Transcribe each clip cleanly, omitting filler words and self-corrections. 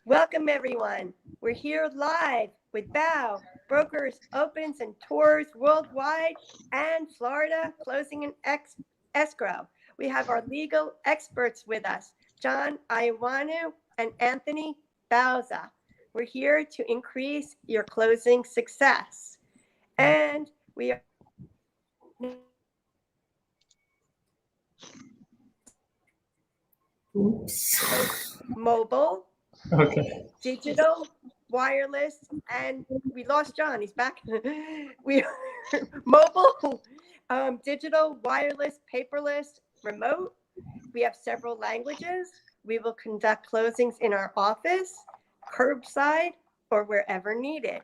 Welcome, everyone. We're here live with BOW, brokers, opens, and tours worldwide and Florida closing and escrow. We have our legal experts with us, John Iwanu and Anthony Bauza. We're here to increase your closing success. And we are mobile, Okay. digital, wireless, and we lost John. He's back. We mobile, digital, wireless, paperless, remote. We have several languages. We will conduct closings in our office, curbside, or wherever needed.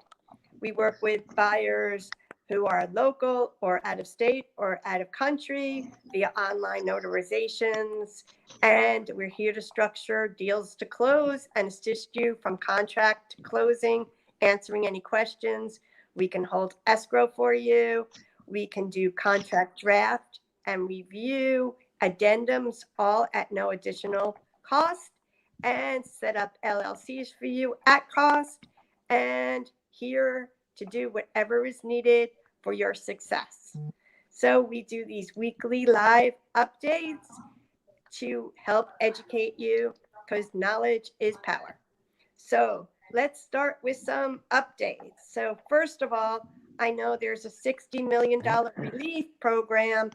We work with buyers who are local or out of state or out of country via online notarizations. And we're here to structure deals to close and assist you from contract to closing, answering any questions. We can hold escrow for you. We can do contract draft and review, addendums, all at no additional cost, and set up LLCs for you at cost. And here to do whatever is needed for your success. So we do these weekly live updates to help educate you because knowledge is power. So let's start with some updates. So first of all, I know there's a $60 million relief program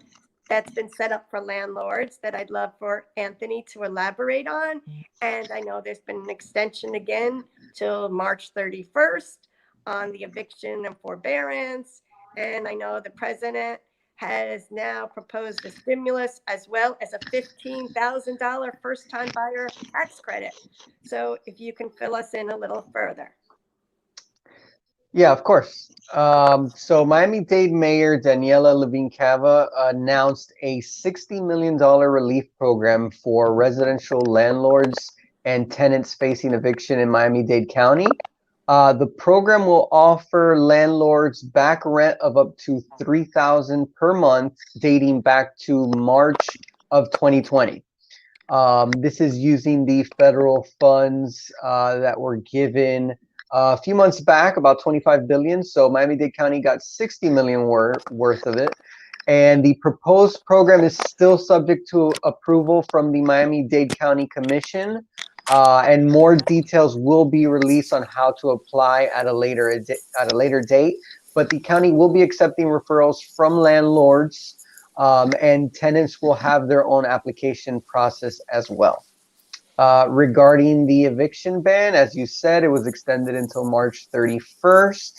that's been set up for landlords that I'd love for Anthony to elaborate on. And I know there's been an extension again till March 31st on the eviction and forbearance. And I know the president has now proposed a stimulus as well as a $15,000 first time buyer tax credit. So if you can fill us in a little further. Yeah, of course. So Miami-Dade Mayor Daniela Levine Cava announced a $60 million relief program for residential landlords and tenants facing eviction in Miami-Dade County. The program will offer landlords back rent of up to $3,000 per month, dating back to March of 2020. This is using the federal funds that were given a few months back, about $25 billion. So Miami-Dade County got $60 million worth of it. And the proposed program is still subject to approval from the Miami-Dade County Commission. And more details will be released on how to apply at a later date. But the county will be accepting referrals from landlords, and tenants will have their own application process as well. Regarding the eviction ban, as you said, it was extended until March 31st.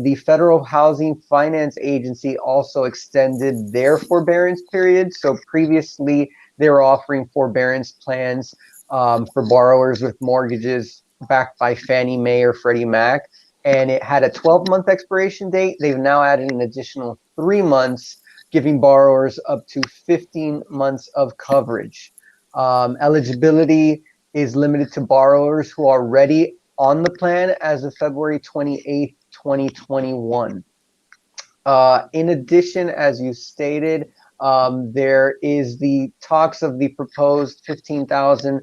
The Federal Housing Finance Agency also extended their forbearance period. So previously, they were offering forbearance plans for borrowers with mortgages backed by Fannie Mae or Freddie Mac, and it had a 12-month expiration date. They've now added an additional 3 months, giving borrowers up to 15 months of coverage. Eligibility is limited to borrowers who are already on the plan as of February 28th, 2021. In addition, as you stated, there is the talks of the proposed $15,000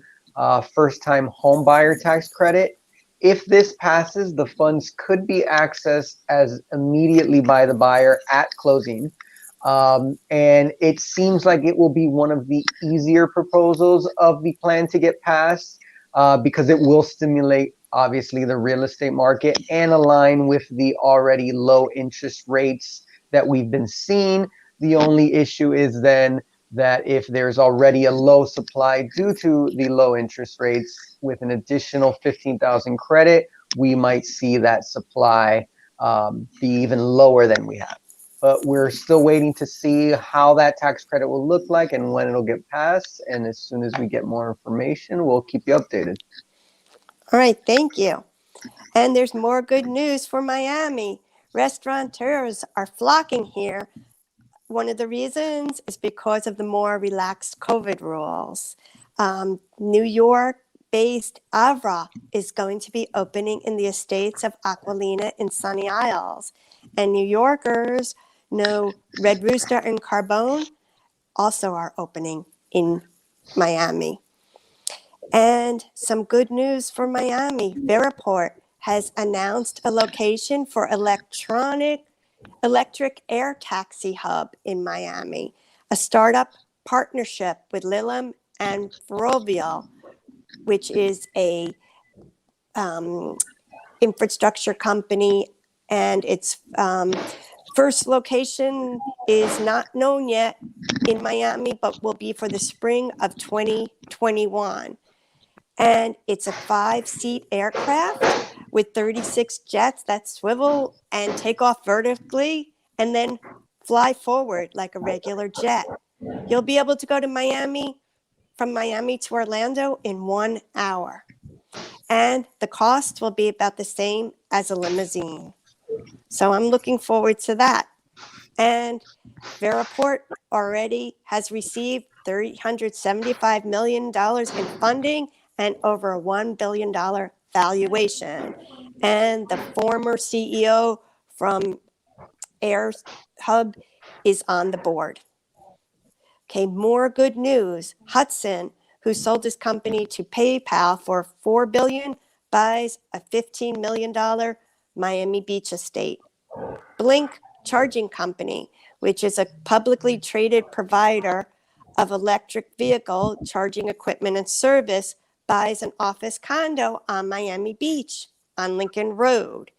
first-time home buyer tax credit. If this passes, the funds could be accessed as immediately by the buyer at closing. And it seems like it will be one of the easier proposals of the plan to get passed because it will stimulate, obviously, the real estate market and align with the already low interest rates that we've been seeing. The only issue is then that if there's already a low supply due to the low interest rates, with an additional 15,000 credit, we might see that supply be even lower than we have. But we're still waiting to see how that tax credit will look like and when it'll get passed. And as soon as we get more information, we'll keep you updated. All right, thank you. And there's more good news for Miami. Restaurateurs are flocking here. One of the reasons is because of the more relaxed COVID rules. New York-based Avra is going to be opening in the estates of Aquilina in Sunny Isles. And New Yorkers know Red Rooster and Carbone also are opening in Miami. And some good news for Miami. Veraport has announced a location for electric air taxi hub in Miami, a startup partnership with Lilium and Ferrovial, which is a infrastructure company, and its first location is not known yet in Miami, but will be for the spring of 2021. And it's a 5-seat aircraft with 36 jets that swivel and take off vertically and then fly forward like a regular jet. You'll be able to go to Miami, from Miami to Orlando in 1 hour. And the cost will be about the same as a limousine. So I'm looking forward to that. And Veraport already has received $375 million in funding and over a $1 billion valuation. And the former CEO from Air Hub is on the board. Okay, more good news. Hudson, who sold his company to PayPal for $4 billion, buys a $15 million Miami Beach estate. Blink Charging Company, which is a publicly traded provider of electric vehicle charging equipment and service, buys an office condo on Miami Beach on Lincoln Road.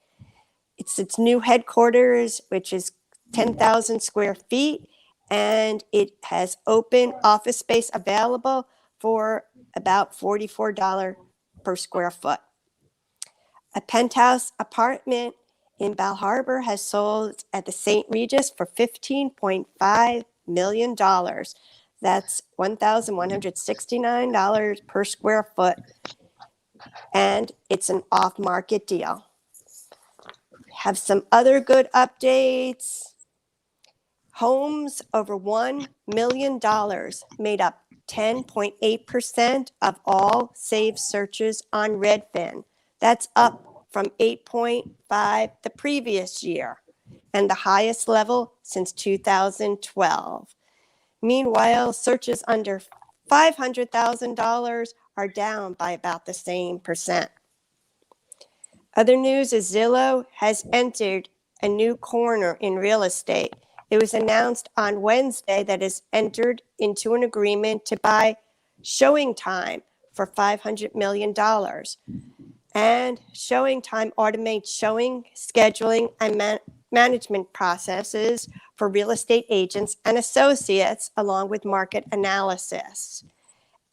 It's its new headquarters, which is 10,000 square feet, and it has open office space available for about $44 per square foot. A penthouse apartment in Bal Harbour has sold at the St. Regis for $15.5 million. That's $1,169 per square foot, and it's an off-market deal. Have some other good updates. Homes over $1 million made up 10.8% of all saved searches on Redfin. That's up from 8.5% the previous year, and the highest level since 2012. Meanwhile, searches under $500,000 are down by about the same percent. Other news is Zillow has entered a new corner in real estate. It was announced on Wednesday that it's entered into an agreement to buy Showing Time for $500 million. And Showing Time automates showing, scheduling, and management processes for real estate agents and associates, along with market analysis.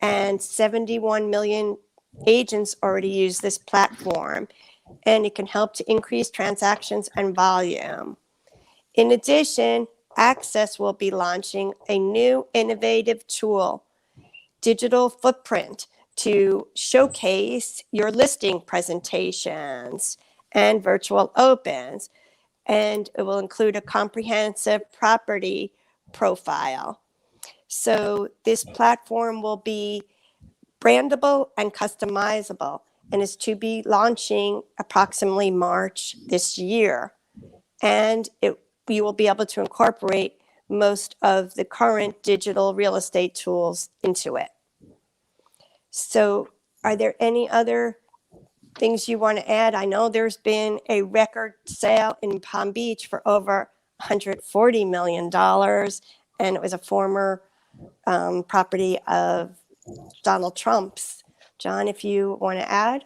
And 71 million agents already use this platform, and it can help to increase transactions and volume. In addition, Access will be launching a new innovative tool, Digital Footprint, to showcase your listing presentations and virtual opens. And it will include a comprehensive property profile. So this platform will be brandable and customizable, and is to be launching approximately March this year. And you will be able to incorporate most of the current digital real estate tools into it. So are there any other things you want to add? I know there's been a record sale in Palm Beach for over $140 million, and it was a former property of Donald Trump's. John, if you want to add?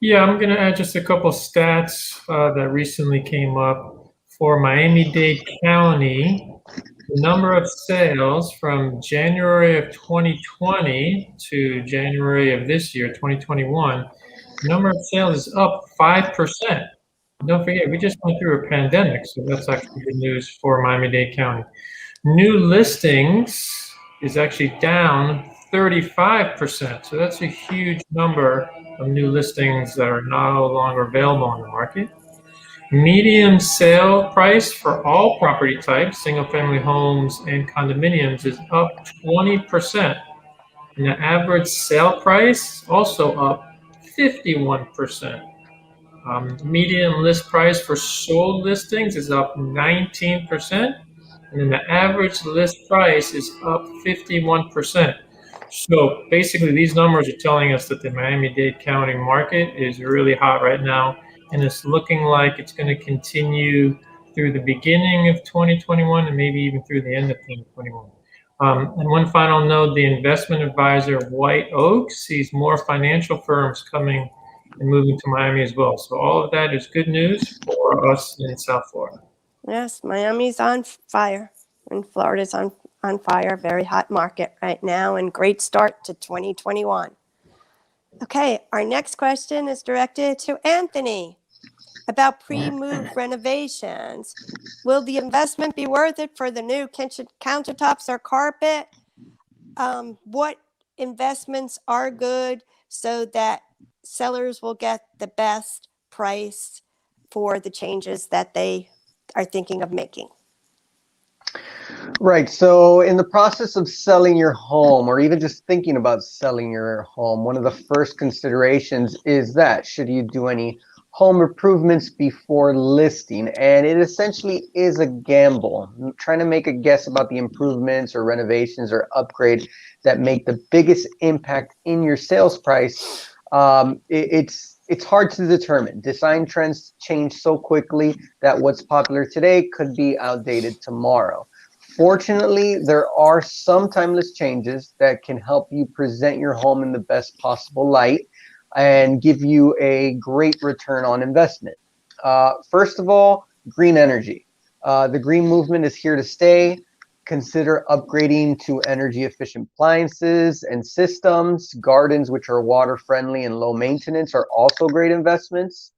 Yeah, I'm going to add just a couple stats that recently came up. For Miami-Dade County, the number of sales from January of 2020 to January of this year, 2021, the number of sales is up 5%. Don't forget, we just went through a pandemic, so that's actually good news for Miami-Dade County. New listings is actually down 35%, so that's a huge number of new listings that are no longer available on the market. Median sale price for all property types, single-family homes and condominiums, is up 20%. And the average sale price also up 51%. Median list price for sold listings is up 19%. And then the average list price is up 51%. So basically, these numbers are telling us that the Miami-Dade County market is really hot right now, and it's looking like it's going to continue through the beginning of 2021 and maybe even through the end of 2021. And one final note, the investment advisor White Oak sees more financial firms coming and moving to Miami as well. So all of that is good news for us in South Florida. Yes, Miami's on fire and Florida's on fire. Very hot market right now and great start to 2021. Okay, our next question is directed to Anthony about pre-move renovations. Will the investment be worth it for the new kitchen countertops or carpet? What investments are good so that sellers will get the best price for the changes that they are thinking of making? Right. So in the process of selling your home, or even just thinking about selling your home, one of the first considerations is that should you do any home improvements before listing? And it essentially is a gamble. Trying to make a guess about the improvements or renovations or upgrade that make the biggest impact in your sales price. It's hard to determine. Design trends change so quickly that what's popular today could be outdated tomorrow. Fortunately, there are some timeless changes that can help you present your home in the best possible light and give you a great return on investment. First of all, green energy. The green movement is here to stay. Consider upgrading to energy efficient appliances and systems. Gardens, which are water friendly and low maintenance, are also great investments.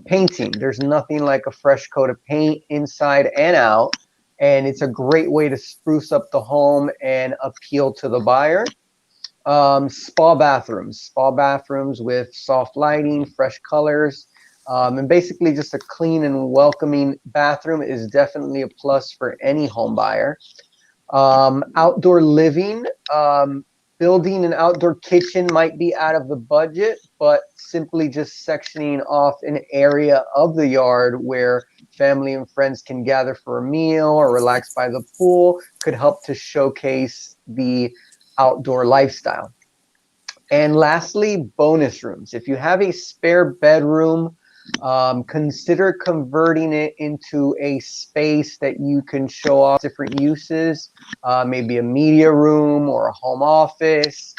Painting. There's nothing like a fresh coat of paint inside and out. And it's a great way to spruce up the home and appeal to the buyer. Spa bathrooms with soft lighting, fresh colors, and basically just a clean and welcoming bathroom is definitely a plus for any home buyer. Outdoor living, building an outdoor kitchen might be out of the budget, but simply just sectioning off an area of the yard where family and friends can gather for a meal or relax by the pool could help to showcase the outdoor lifestyle. And lastly, bonus rooms. If you have a spare bedroom, consider converting it into a space that you can show off different uses, maybe a media room or a home office.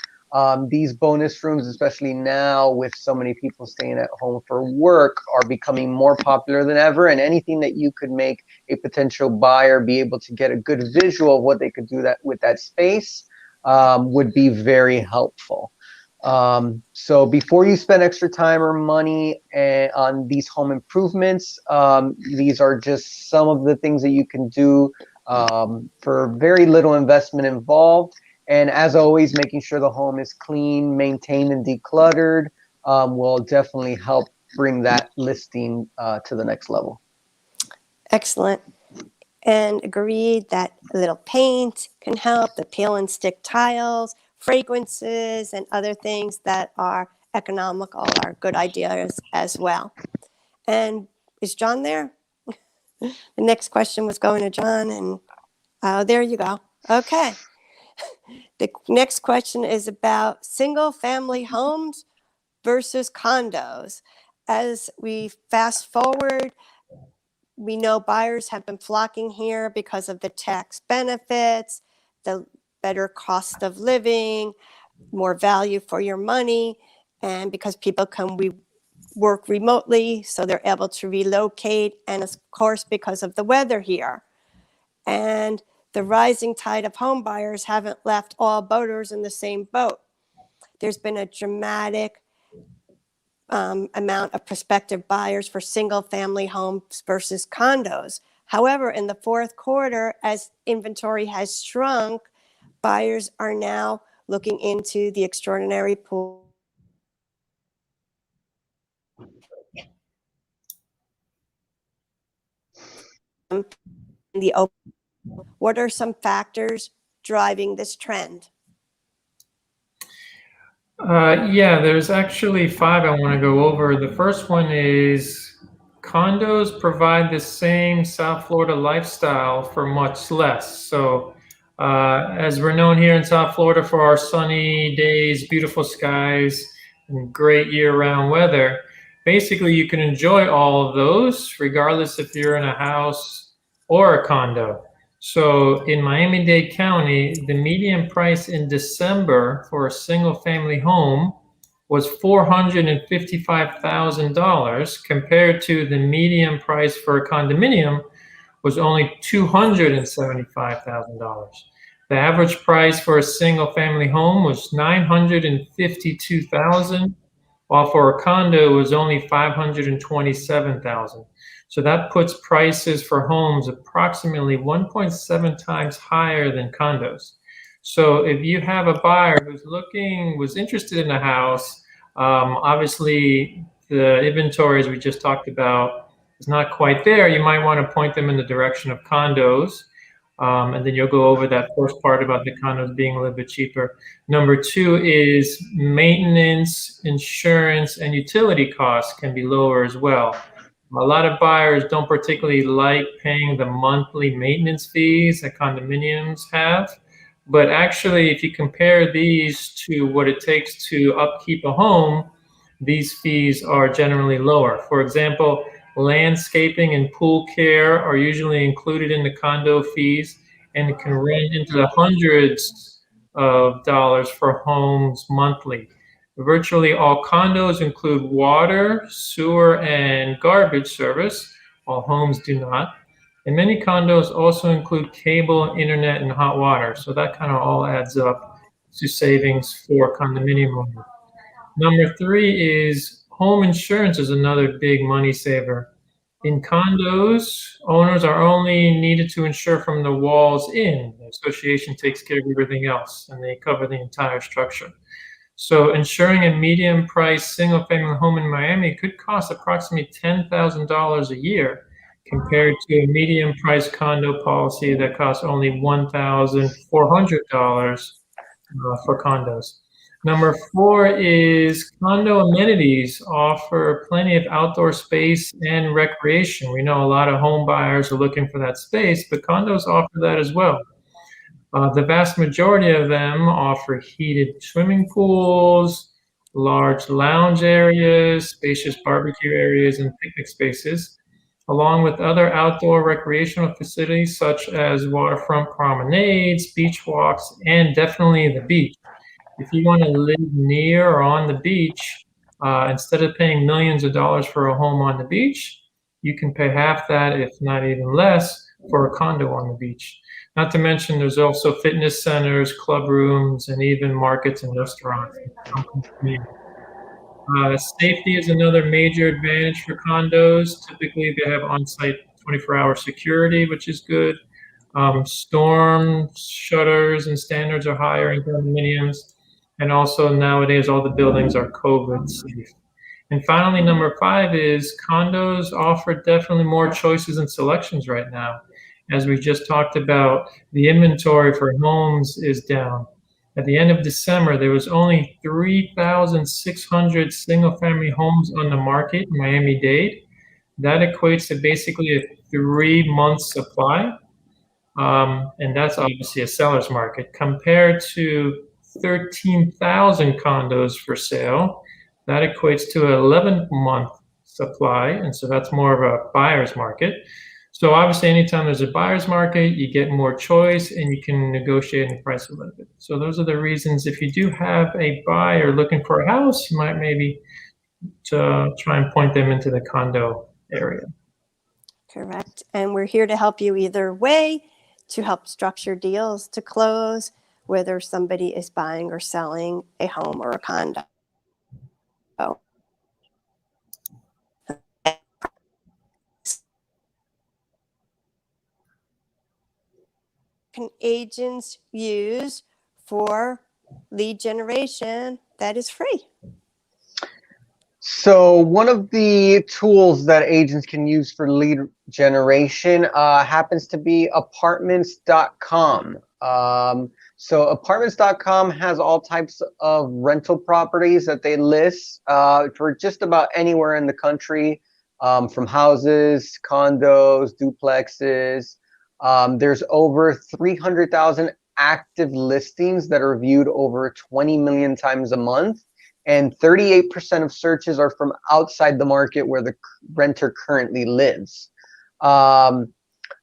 These bonus rooms, especially now with so many people staying at home for work, are becoming more popular than ever. And anything that you could make a potential buyer be able to get a good visual of what they could do that with that space would be very helpful. So before you spend extra time or money on these home improvements, these are just some of the things that you can do for very little investment involved. And as always, making sure the home is clean, maintained, and decluttered will definitely help bring that listing to the next level. Excellent. And agreed that a little paint can help, the peel and stick tiles, fragrances, and other things that are economical are good ideas as well. And is John there? The next question was going to John, and there you go. Okay. The next question is about single family homes versus condos. As we fast forward, we know buyers have been flocking here because of the tax benefits, the better cost of living, more value for your money, and because people can work remotely, so they're able to relocate, and of course, because of the weather here. And the rising tide of home buyers haven't left all boaters in the same boat. There's been a dramatic amount of prospective buyers for single family homes versus condos. However, in the fourth quarter, as inventory has shrunk, buyers are now looking into the extraordinary pool. What are some factors driving this trend? Yeah, there's actually 5 I want to go over. The first one is condos provide the same South Florida lifestyle for much less. So As we're known here in South Florida for our sunny days, beautiful skies, and great year-round weather, basically you can enjoy all of those regardless if you're in a house or a condo. So in Miami-Dade County, the median price in December for a single-family home was $455,000 compared to the median price for a condominium was only $275,000. The average price for a single family home was $952,000, while for a condo it was only $527,000. So that puts prices for homes approximately 1.7 times higher than condos. So if you have a buyer who's was interested in a house, obviously the inventory, as we just talked about, is not quite there, you might want to point them in the direction of condos. And then you'll go over that first part about the condos being a little bit cheaper. Number two is maintenance, insurance, and utility costs can be lower as well. A lot of buyers don't particularly like paying the monthly maintenance fees that condominiums have. But actually, if you compare these to what it takes to upkeep a home, these fees are generally lower. For example, landscaping and pool care are usually included in the condo fees, and it can run into the hundreds of dollars for homes monthly. Virtually all condos include water, sewer, and garbage service, while homes do not. And many condos also include cable, internet, and hot water. So that kind of all adds up to savings for condominium owners. Number three is home insurance is another big money saver. In condos, owners are only needed to insure from the walls in. The association takes care of everything else, and they cover the entire structure. So insuring a medium-priced single-family home in Miami could cost approximately $10,000 a year compared to a medium-priced condo policy that costs only $1,400 for condos. Number four is condo amenities offer plenty of outdoor space and recreation. We know a lot of home buyers are looking for that space, but condos offer that as well. The vast majority of them offer heated swimming pools, large lounge areas, spacious barbecue areas, and picnic spaces, along with other outdoor recreational facilities such as waterfront promenades, beach walks, and definitely the beach. If you want to live near or on the beach, instead of paying millions of dollars for a home on the beach, you can pay half that, if not even less, for a condo on the beach. Not to mention, there's also fitness centers, club rooms, and even markets and restaurants. Safety is another major advantage for condos. Typically, they have on-site 24-hour security, which is good. Storm shutters and standards are higher in condominiums. And also nowadays, all the buildings are COVID safe. And finally, number five is condos offer definitely more choices and selections right now. As we just talked about, the inventory for homes is down. At the end of December, there was only 3,600 single-family homes on the market in Miami-Dade. That equates to basically a 3-month supply. And that's obviously a seller's market compared to 13,000 condos for sale. That equates to an 11-month supply, and so that's more of a buyer's market. So obviously, anytime there's a buyer's market, you get more choice and you can negotiate the price a little bit. So those are the reasons. If you do have a buyer looking for a house, you might maybe try and point them into the condo area. Correct. And we're here to help you either way, to help structure deals to close, whether somebody is buying or selling a home or a condo. Can agents use for lead generation that is free? So one of the tools that agents can use for lead generation happens to be apartments.com. So apartments.com has all types of rental properties that they list for just about anywhere in the country, from houses, condos, duplexes. There's over 300,000 active listings that are viewed over 20 million times a month, and 38% of searches are from outside the market where the renter currently lives.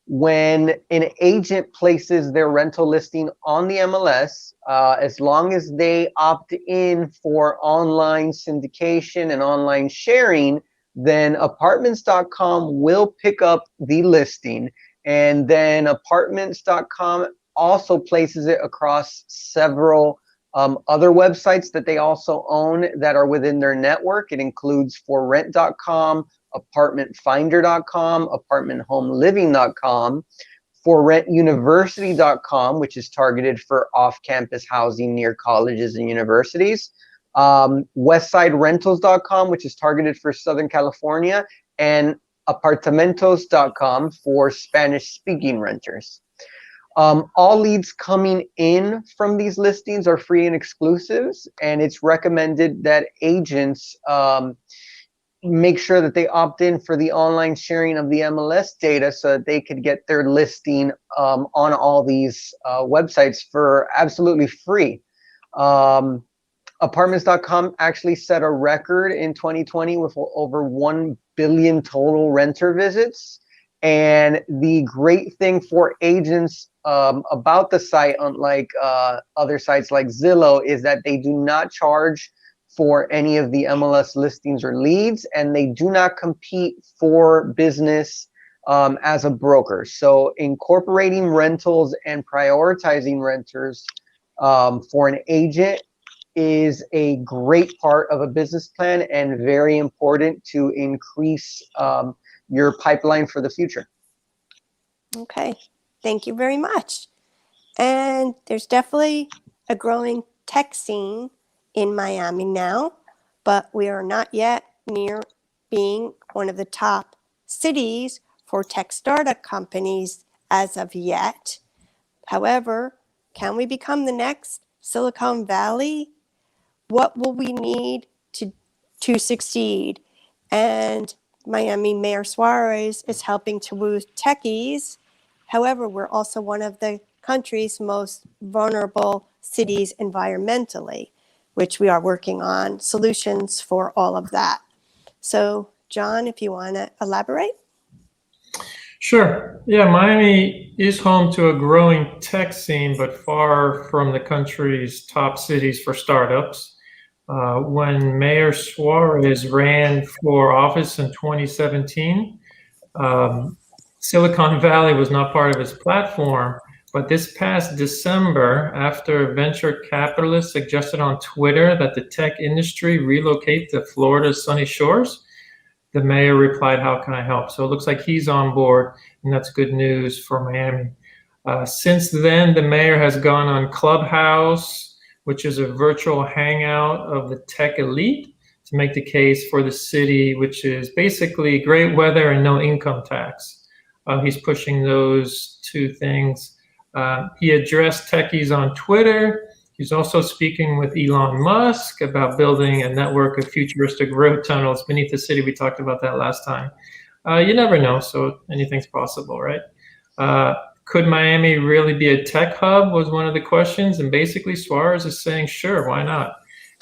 When an agent places their rental listing on the MLS, as long as they opt in for online syndication and online sharing, then apartments.com will pick up the listing, and then apartments.com also places it across several other websites that they also own that are within their network. It includes forrent.com, apartmentfinder.com, apartmenthomeliving.com, forrentuniversity.com, which is targeted for off-campus housing near colleges and universities, westsiderentals.com, which is targeted for Southern California, and apartamentos.com for Spanish-speaking renters. All leads coming in from these listings are free and exclusives, and it's recommended that agents make sure that they opt in for the online sharing of the MLS data so that they could get their listing on all these websites for absolutely free. Apartments.com actually set a record in 2020 with over 1 billion total renter visits. And the great thing for agents about the site, unlike other sites like Zillow, is that they do not charge for any of the MLS listings or leads, and they do not compete for business as a broker. So incorporating rentals and prioritizing renters for an agent is a great part of a business plan and very important to increase your pipeline for the future. Okay, thank you very much. And there's definitely a growing tech scene in Miami now, but we are not yet near being one of the top cities for tech startup companies as of yet. However, can we become the next Silicon Valley? What will we need to succeed? And Miami Mayor Suarez is helping to woo techies. However, we're also one of the country's most vulnerable cities environmentally, which we are working on solutions for all of that. So, John, if you want to elaborate. Sure. Yeah, Miami is home to a growing tech scene, but far from the country's top cities for startups. When Mayor Suarez ran for office in 2017, Silicon Valley was not part of his platform. But this past December, after venture capitalists suggested on Twitter that the tech industry relocate to Florida's sunny shores, the mayor replied, "How can I help?" So it looks like he's on board, and that's good news for Miami. Since then, the mayor has gone on Clubhouse, which is a virtual hangout of the tech elite, to make the case for the city, which is basically great weather and no income tax. He's pushing those two things. He addressed techies on Twitter. He's also speaking with Elon Musk about building a network of futuristic road tunnels beneath the city. We talked about that last time. You never know, so anything's possible, right? Could Miami really be a tech hub was one of the questions, and basically Suarez is saying, sure, why not?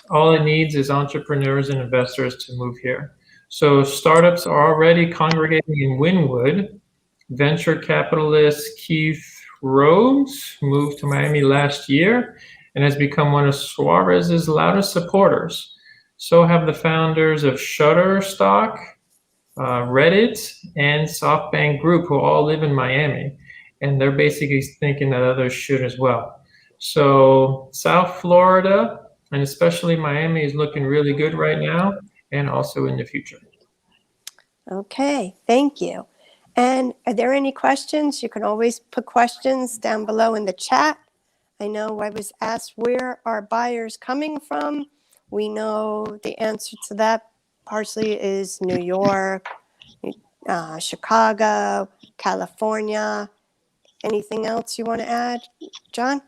All it needs is entrepreneurs and investors to move here. So startups are already congregating in Wynwood. Venture capitalist Keith Rhodes moved to Miami last year and has become one of Suarez's loudest supporters. So have the founders of Shutterstock, Reddit, and SoftBank Group, who all live in Miami. And they're basically thinking that others should as well. So South Florida, and especially Miami, is looking really good right now and also in the future. Okay, thank you. And are there any questions? You can always put questions down below in the chat. I know I was asked, where are buyers coming from? We know the answer to that partially is New York, Chicago, California. Anything else you want to add, John?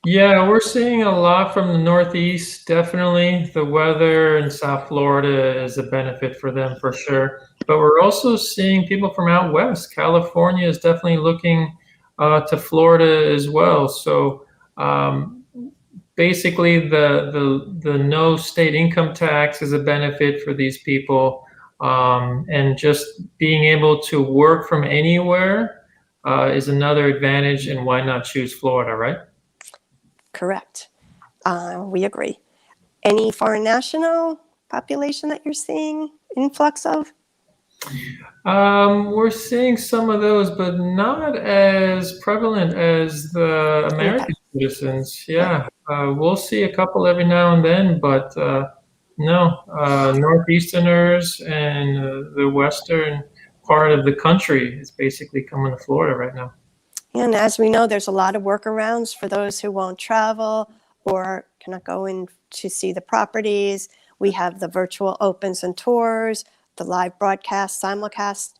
Yeah, we're seeing a lot from the Northeast, definitely. The weather in South Florida is a benefit for them for sure. But we're also seeing people from out West. California is definitely looking to Florida as well. So basically, the no state income tax is a benefit for these people, and just being able to work from anywhere is another advantage. And why not choose Florida, right? Correct. We agree. Any foreign national population that you're seeing influx of? We're seeing some of those, but not as prevalent as the American citizens. Yeah, we'll see a couple every now and then, but no, Northeasterners and the western part of the country is basically coming to Florida right now. And as we know, there's a lot of workarounds for those who won't travel or cannot go in to see the properties. We have the virtual opens and tours, the live broadcast, simulcast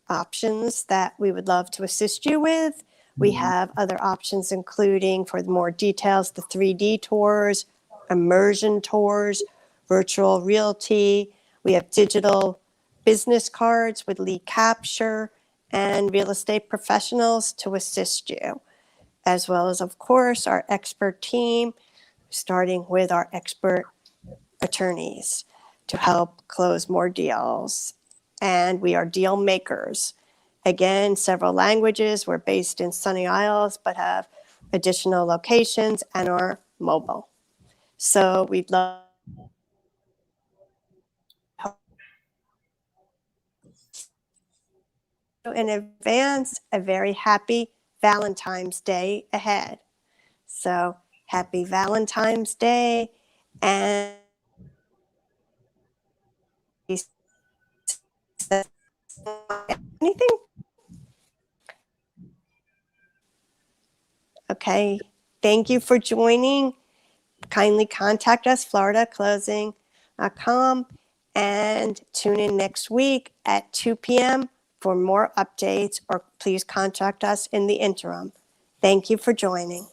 options that we would love to assist you with. We have other options, including, for more details, the 3D tours, immersion tours, virtual realty. We have digital business cards with lead capture and real estate professionals to assist you, as well as, of course, our expert team, starting with our expert attorneys to help close more deals. And we are deal makers. Again, several languages. We're based in Sunny Isles, but have additional locations and are mobile. So we'd love in advance a very happy Valentine's Day ahead. So happy Valentine's Day, and anything? Okay, thank you for joining. Kindly contact us, floridaclosing.com, and tune in next week at 2 p.m. for more updates, or please contact us in the interim. Thank you for joining.